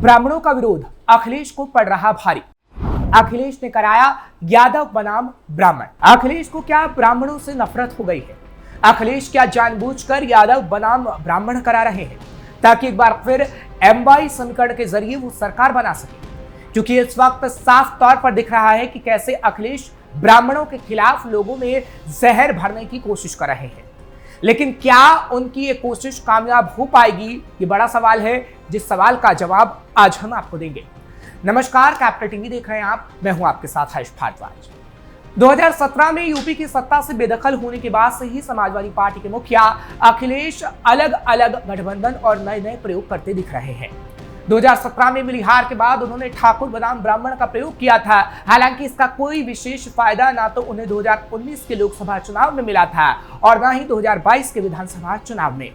ब्राह्मणों का विरोध अखिलेश को पड़ रहा भारी। अखिलेश ने कराया यादव बनाम ब्राह्मण। अखिलेश को क्या ब्राह्मणों से नफरत हो गई है? अखिलेश क्या जानबूझकर यादव बनाम ब्राह्मण करा रहे हैं ताकि एक बार फिर एमवाई समीकरण के जरिए वो सरकार बना सके? क्योंकि इस वक्त साफ तौर पर दिख रहा है कि कैसे अखिलेश ब्राह्मणों के खिलाफ लोगों में जहर भरने की कोशिश कर रहे हैं। लेकिन क्या उनकी ये कोशिश कामयाब हो पाएगी? ये बड़ा सवाल है, जिस सवाल का जवाब आज हम आपको देंगे। नमस्कार, कैपिटल टीवी देख रहे हैं आप। मैं हूं आपके साथ हर्ष भारद्वाज। 2017 में यूपी की सत्ता से बेदखल होने के बाद से ही समाजवादी पार्टी के मुखिया अखिलेश अलग अलग गठबंधन और नए नए प्रयोग करते दिख रहे हैं। 2017 में मिली हार के बाद उन्होंने ठाकुर बनाम ब्राह्मण का प्रयोग किया था। हालांकि इसका कोई विशेष फायदा ना तो उन्हें 2019 के लोकसभा चुनाव में मिला था और ना ही 2022 के विधानसभा चुनाव में।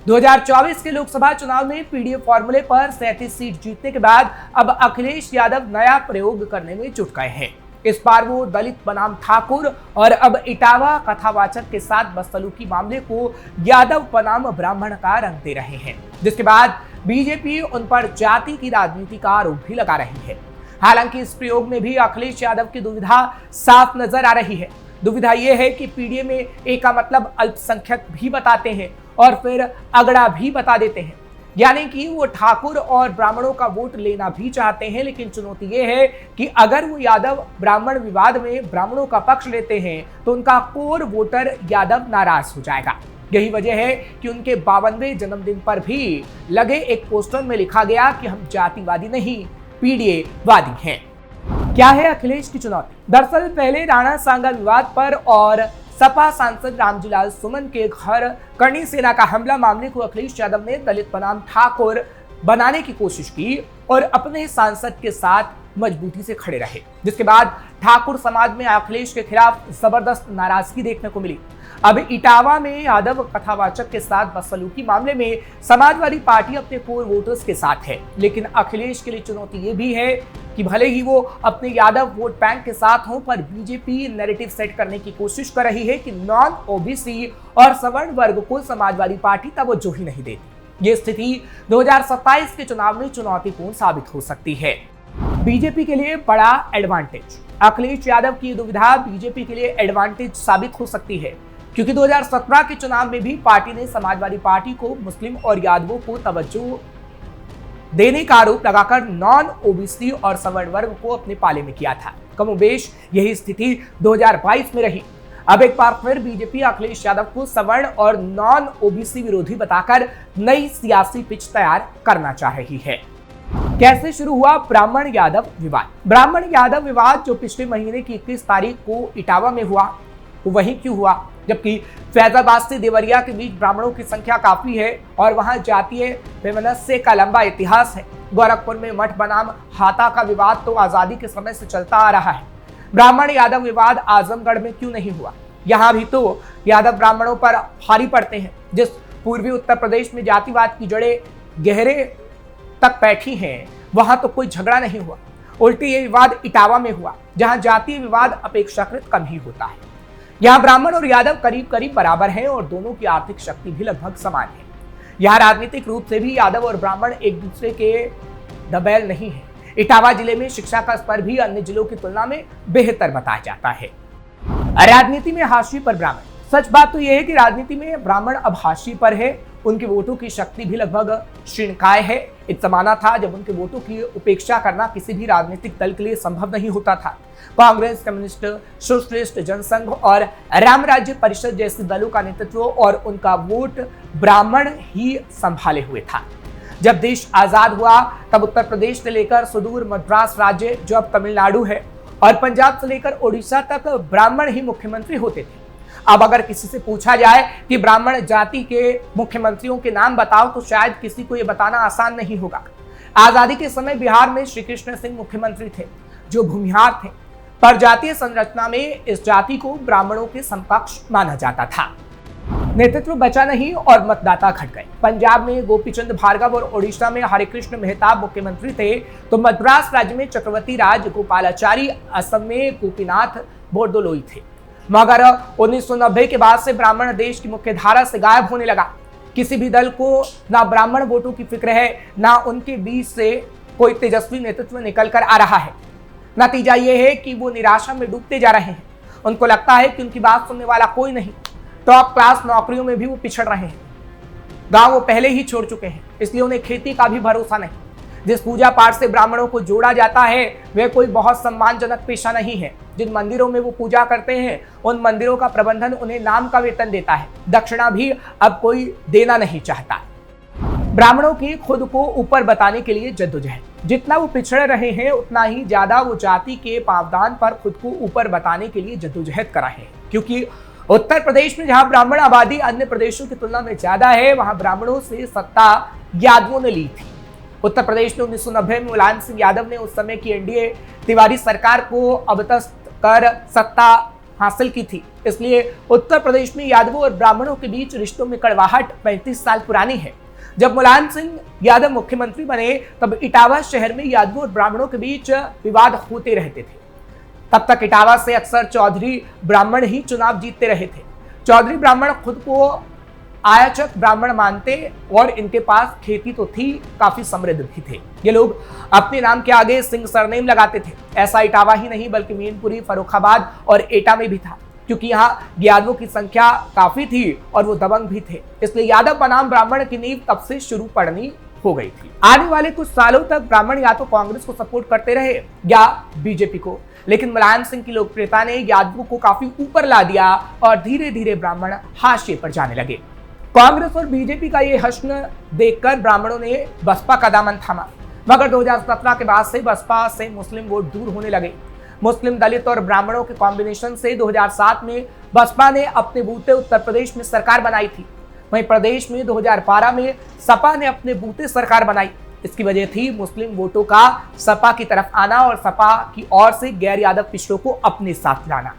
2024 के लोकसभा चुनाव में पीडीएफ फॉर्मूले पर 37 सीट जीतने के बाद अब अखिलेश यादव नया प्रयोग करने में जुट गए हैं। इस बार वो दलित बनाम ठाकुर और अब इटावा कथावाचक के साथ बदसलूकी मामले को यादव बनाम ब्राह्मण का रंग दे रहे हैं, जिसके बाद बीजेपी उन पर जाति की राजनीति का आरोप भी लगा रही है। हालांकि इस प्रयोग में भी अखिलेश यादव की दुविधा साफ नजर आ रही है। दुविधा यह है कि पीडीए में ए का मतलब अल्पसंख्यक भी बताते हैं और फिर अगड़ा भी बता देते हैं, यानी कि वो ठाकुर और ब्राह्मणों का वोट लेना भी चाहते हैं। लेकिन चुनौती ये है कि अगर वो यादव ब्राह्मण विवाद में ब्राह्मणों का पक्ष लेते हैं तो उनका कोर वोटर यादव नाराज हो जाएगा। यही वजह है कि उनके 52वें जन्मदिन पर भी लगे एक पोस्टर में लिखा गया कि हम जातिवादी नहीं, पीडीए वादी हैं। क्या है अखिलेश की चुनौती? दरअसल पहले राणा सांगा विवाद पर और सपा सांसद रामजीलाल सुमन के घर करणी सेना का हमला मामले को अखिलेश यादव ने दलित बनाम ठाकुर बनाने की कोशिश की और अपने सांसद के साथ मजबूती से खड़े रहे, जिसके बाद ठाकुर समाज में अखिलेश के खिलाफ जबरदस्त नाराजगी देखने को मिली। अब इटावा में यादव कथावाचक के साथ बदसलूकी मामले में समाजवादी पार्टी अपने कोर वोटर्स के साथ है। लेकिन अखिलेश के लिए चुनौती ये भी है कि भले ही वो अपने यादव वोट बैंक के साथ हों, पर बीजेपी नैरेटिव सेट करने की कोशिश कर रही है कि नॉन ओबीसी और सवर्ण वर्ग को समाजवादी पार्टी तवज्जो ही नहीं देती। ये स्थिति 2027 के चुनाव में चुनौतीपूर्ण साबित हो सकती है। बीजेपी के लिए बड़ा एडवांटेज। अखिलेश यादव की दुविधा बीजेपी के लिए एडवांटेज साबित हो सकती है, क्योंकि 2017 के चुनाव में भी पार्टी ने समाजवादी पार्टी को मुस्लिम और यादवों को तवज्जो देने का आरोप लगाकर नॉन ओबीसी और सवर्ण वर्ग को अपने पाले में किया था। कमोबेश यही स्थिति 2022 में रही। अब एक बार फिर बीजेपी अखिलेश यादव को सवर्ण और नॉन ओबीसी विरोधी बताकर नई सियासी पिच तैयार करना चाह रही है। कैसे शुरू हुआ ब्राह्मण यादव विवाद? ब्राह्मण यादव विवाद जो पिछले महीने की 21 तारीख को इटावा में हुआ, वो वहीं क्यों हुआ जबकि फैजाबाद से देवरिया के बीच ब्राह्मणों की संख्या काफी है और वहां जातीय वैमनस्य का लंबा इतिहास है। गोरखपुर में मठ बनाम हाथा का विवाद तो आजादी के समय से चलता आ रहा है। ब्राह्मण यादव विवाद आजमगढ़ में क्यों नहीं हुआ? यहाँ भी तो यादव ब्राह्मणों पर भारी पड़ते हैं। जिस पूर्वी उत्तर प्रदेश में जातिवाद की जड़ें गहरे तक बैठी हैं, वहां तो कोई झगड़ा नहीं हुआ। उल्टी ये विवाद इटावा में हुआ, जहां जातीय विवाद अपेक्षाकृत कम ही होता है। यहाँ ब्राह्मण और यादव करीब करीब बराबर हैं और दोनों की आर्थिक शक्ति भी लगभग समान है। यहाँ राजनीतिक रूप से भी यादव और ब्राह्मण एक दूसरे के दबैल नहीं है। इटावा जिले में शिक्षा का स्तर भी अन्य जिलों की तुलना में बेहतर बताया जाता है। राजनीति में हाशिए पर ब्राह्मण। सच बात तो यह है कि राजनीति में ब्राह्मण अब हाशिए पर है। उनके वोटों की शक्ति भी लगभग क्षीणकाय है। एक जमाना था जब उनके वोटों की उपेक्षा करना किसी भी राजनीतिक दल के लिए संभव नहीं होता था। कांग्रेस, कम्युनिस्ट, सोशलिस्ट, जनसंघ और राम राज्य परिषद जैसे दलों का नेतृत्व और उनका वोट ब्राह्मण ही संभाले हुए था। जब देश आजाद हुआ तब उत्तर प्रदेश से लेकर सुदूर मद्रास राज्य जो अब तमिलनाडु है और पंजाब से लेकर ओडिशा तक ब्राह्मण ही मुख्यमंत्री होते थे। अब अगर किसी से पूछा जाए कि ब्राह्मण जाति के मुख्यमंत्रियों के नाम बताओ तो शायद किसी को यह बताना आसान नहीं होगा। आजादी के समय बिहार में श्री कृष्ण सिंह मुख्यमंत्री थे जो भूमिहार थे, पर जातीय संरचना में इस जाति को ब्राह्मणों के समकक्ष माना जाता था। नेतृत्व बचा नहीं और मतदाता घट गए। पंजाब में गोपीचंद भार्गव और ओडिशा में हरिकृष्ण मेहताब मुख्यमंत्री थे, तो मद्रास राज्य में चक्रवर्ती राज गोपालाचारी, असम में गोपीनाथ बोरदोलोई थे। मगर 1990 के बाद से ब्राह्मण देश की मुख्य धारा से गायब होने लगा। किसी भी दल को ना ब्राह्मण वोटों की फिक्र है, ना उनके बीच से कोई तेजस्वी नेतृत्व निकल कर आ रहा है। नतीजा यह है कि वो निराशा में डूबते जा रहे हैं। उनको लगता है कि उनकी बात सुनने वाला कोई नहीं। टॉप क्लास नौकरियों में भी वो पिछड़ रहे हैं। गांव वो पहले ही छोड़ चुके हैं, इसलिए उन्हें खेती का भी भरोसा नहीं। जिस पूजा पाठ से ब्राह्मणों को जोड़ा जाता है वह कोई बहुत सम्मानजनक पेशा नहीं है। जिन मंदिरों में वो पूजा करते हैं उन मंदिरों का प्रबंधन उन्हें नाम का वेतन देता है। दक्षिणा भी अब कोई देना नहीं चाहता। ब्राह्मणों की खुद को ऊपर बताने के लिए जद्दोजहद। जितना वो पिछड़ रहे हैं उतना ही ज्यादा वो जाति के पावदान पर खुद को ऊपर बताने के लिए जद्दोजहद कर रहे हैं। क्योंकि उत्तर प्रदेश में जहां ब्राह्मण आबादी अन्य प्रदेशों की तुलना में ज्यादा है, वहां ब्राह्मणों से सत्ता यादवों ने ली थी। उत्तर प्रदेश में 1990 में मुलायम सिंह यादव ने उस समय की एनडीए तिवारी सरकार को अबतस्त कर सत्ता हासिल की थी। इसलिए उत्तर प्रदेश में यादवों और ब्राह्मणों के बीच रिश्तों में कड़वाहट 35 साल पुरानी है। जब मुलायम सिंह यादव मुख्यमंत्री बने तब इटावा शहर में यादवों और ब्राह्मणों के बीच विवाद होते रहते थे। तब तक इटावा से अक्सर चौधरी ब्राह्मण ही चुनाव जीतते रहे थे। चौधरी ब्राह्मण खुद को आयाचक ब्राह्मण मानते और इनके पास खेती तो थी, काफी समृद्ध भी थे। ये लोग अपने नाम के आगे सिंह सरनेम लगाते थे। ऐसा इटावा ही नहीं बल्कि मीनपुरी, फर्रुखाबाद और एटा में भी था, क्योंकि यहाँ यादवों की संख्या काफी थी और वो दबंग भी थे। इसलिए यादव बनाम ब्राह्मण की नींव तब से शुरू पड़नी हो गई थी। आने वाले कुछ सालों तक ब्राह्मण या तो कांग्रेस को सपोर्ट करते रहे या बीजेपी को, लेकिन मुलायम सिंह की लोकप्रियता ने यादवों को काफी ऊपर ला दिया और धीरे धीरे ब्राह्मण हाशिए पर जाने लगे। कांग्रेस और बीजेपी का ये हश्न देखकर ब्राह्मणों ने बसपा का दामन थामा, मगर 2017 के बाद से बसपा से मुस्लिम वोट दूर होने लगे। मुस्लिम, दलित और ब्राह्मणों के कॉम्बिनेशन से 2007 में बसपा ने अपने बूते उत्तर प्रदेश में सरकार बनाई थी। वहीं प्रदेश में 2012 में सपा ने अपने बूते सरकार बनाई। इसकी वजह थी मुस्लिम वोटों का सपा की तरफ आना और सपा की ओर से गैर यादव पिछड़ों को अपने साथ लाना।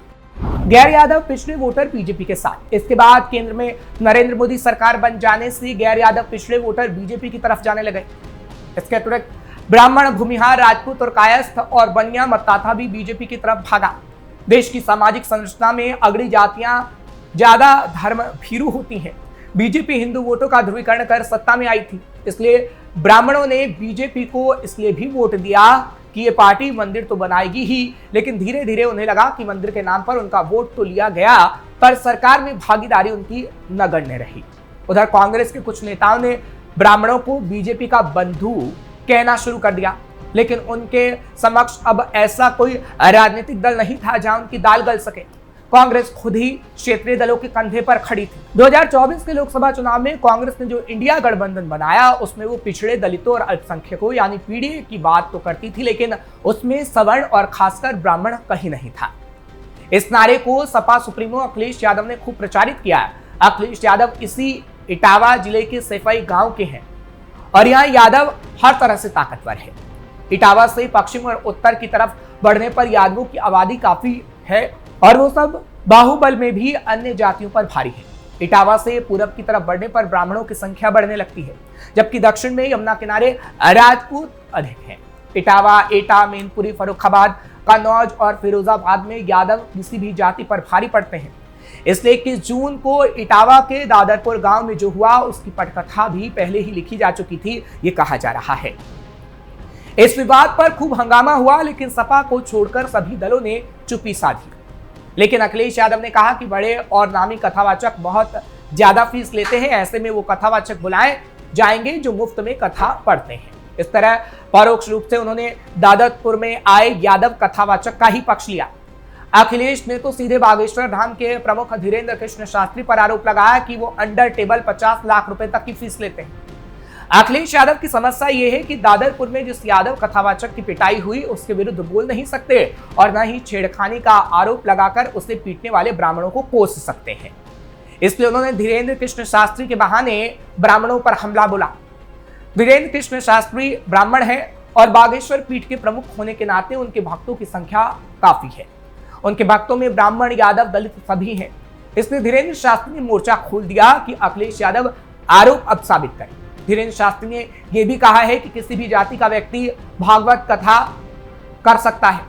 गैर यादव पिछड़े वोटर बीजेपी के साथ। इसके बाद केंद्र में नरेंद्र मोदी सरकार बन जाने से गैर यादव पिछड़े वोटर बीजेपी की तरफ जाने लगे। इसके अतिरिक्त ब्राह्मण, भूमिहार, राजपूत और कायस्थ और बनिया मतदाता भी बीजेपी की तरफ भागा। देश की सामाजिक संरचना में अगड़ी जातियां ज्यादा धर्म भीरू होती हैं। बीजेपी हिंदू वोटों का ध्रुवीकरण कर सत्ता में आई थी, इसलिए ब्राह्मणों ने बीजेपी को इसलिए भी वोट दिया कि ये पार्टी मंदिर तो बनाएगी ही, लेकिन धीरे धीरे उन्हें लगा कि मंदिर के नाम पर उनका वोट तो लिया गया पर सरकार में भागीदारी उनकी नगण्य रही। उधर कांग्रेस के कुछ नेताओं ने ब्राह्मणों को बीजेपी का बंधु कहना शुरू कर दिया, लेकिन उनके समक्ष अब ऐसा कोई राजनीतिक दल नहीं था जहां उनकी दाल गल सके। कांग्रेस खुद ही क्षेत्रीय दलों के कंधे पर खड़ी थी। 2024 के लोकसभा चुनाव में कांग्रेस ने जो इंडिया गठबंधन बनाया उसमें वो पिछड़े, दलितों और अल्पसंख्यकों यानी पीडीए की बात तो करती थी, लेकिन उसमें सवर्ण और खासकर ब्राह्मण कहीं नहीं था। इस नारे को सपा सुप्रीमो अखिलेश यादव ने खूब प्रचारित किया। अखिलेश यादव इसी इटावा जिले के सैफई गांव के हैं और यहाँ यादव हर तरह से ताकतवर है। इटावा से पश्चिम और उत्तर की तरफ बढ़ने पर यादवों की आबादी काफी है और वो सब बाहुबल में भी अन्य जातियों पर भारी है। इटावा से पूरब की तरफ बढ़ने पर ब्राह्मणों की संख्या बढ़ने लगती है, जबकि दक्षिण में यमुना किनारे राजपूत अधिक हैं। इटावा, एटा, मैनपुरी, फर्रुखाबाद, कन्नौज और फिरोजाबाद में यादव किसी भी जाति पर भारी पड़ते हैं। इसलिए 21 जून को इटावा के दादरपुर गांव में जो हुआ उसकी पटकथा भी पहले ही लिखी जा चुकी थी, ये कहा जा रहा है। इस विवाद पर खूब हंगामा हुआ, लेकिन सपा को छोड़कर सभी दलों ने चुप्पी साधी। लेकिन अखिलेश यादव ने कहा कि बड़े और नामी कथावाचक बहुत ज्यादा फीस लेते हैं, ऐसे में वो कथावाचक बुलाए जाएंगे जो मुफ्त में कथा पढ़ते हैं। इस तरह परोक्ष रूप से उन्होंने दादरपुर में आए यादव कथावाचक का ही पक्ष लिया। अखिलेश ने तो सीधे बागेश्वर धाम के प्रमुख धीरेन्द्र कृष्ण शास्त्री पर आरोप लगाया कि वो अंडर टेबल 50 लाख रुपए तक की फीस लेते हैं। अखिलेश यादव की समस्या यह है कि दादरपुर में जिस यादव कथावाचक की पिटाई हुई उसके विरुद्ध बोल नहीं सकते और न ही छेड़खानी का आरोप लगाकर उसे पीटने वाले ब्राह्मणों को कोस सकते हैं। इसलिए उन्होंने धीरेन्द्र कृष्ण शास्त्री के बहाने ब्राह्मणों पर हमला बोला। धीरेन्द्र कृष्ण शास्त्री ब्राह्मण है और बागेश्वर पीठ के प्रमुख होने के नाते उनके भक्तों की संख्या काफी है। उनके भक्तों में ब्राह्मण, यादव, दलित सभी हैं। इसलिए धीरेन्द्र शास्त्री ने मोर्चा खोल दिया कि अखिलेश यादव आरोप अब साबित करें। धीरेन्द्र शास्त्री ने यह भी कहा है कि किसी भी जाति का व्यक्ति भागवत कथा कर सकता है।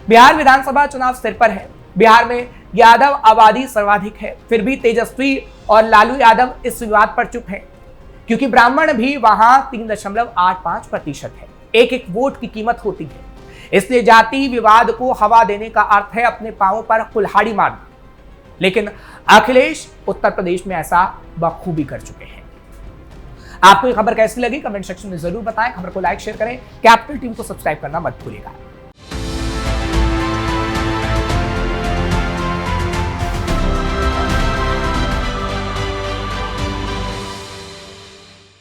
बिहार विधानसभा चुनाव सिर पर है। बिहार में यादव आबादी सर्वाधिक है, फिर भी तेजस्वी और लालू यादव इस विवाद पर चुप है, क्योंकि ब्राह्मण भी वहां 3.85% है। एक एक वोट की कीमत होती है। इसलिए जाति विवाद को हवा देने का अर्थ है अपने पांवों पर कुल्हाड़ी मारना। लेकिन अखिलेश उत्तर प्रदेश में ऐसा बखूबी कर चुके हैं। आपको ये खबर कैसी लगी कमेंट सेक्शन में जरूर बताएं। खबर को लाइक शेयर करें, कैपिटल टीवी को सब्सक्राइब करना मत भूलिएगा।